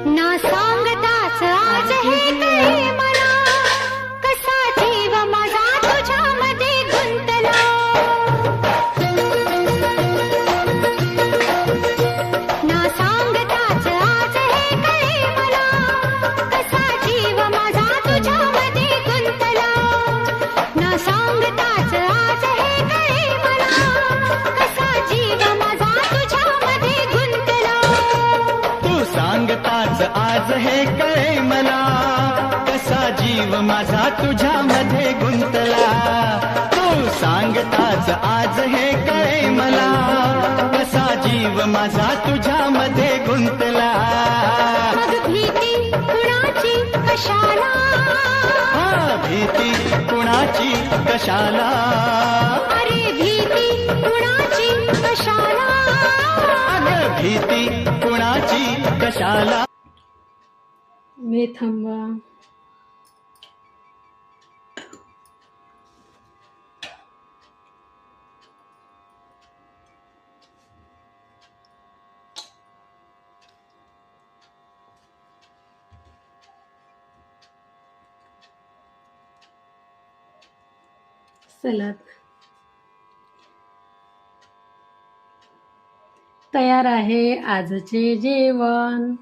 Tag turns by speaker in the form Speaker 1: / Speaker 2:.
Speaker 1: ना सांगताच आज हे कळे मला, कसा जीव माझा तुझ्यामध्ये गुंतला. ना सांगताच आज हे कळे मला, कसा जीव माझा तुझ्यामध्ये गुंतला. ना सांगताच आज हे कळे मला, कसा जीव माझा तुझ्यामध्ये गुंतला.
Speaker 2: तू सांगताच आज हे कळे मला, कसा जीव माझा तुझ्यामध्ये गुंतला. तू सांगताच आज हे कळे मला, कसा जीव माझा तुझ्यामध्ये गुंतला.
Speaker 1: मग भीती कुणाची कशाला,
Speaker 2: भीती कुणाची कशाला,
Speaker 1: अरे भीती कुणाची कशाला.
Speaker 2: अगं भीती कुणाची कशाला.
Speaker 3: वेळ थांबवा. चला तयार आहे आजचे जेवण.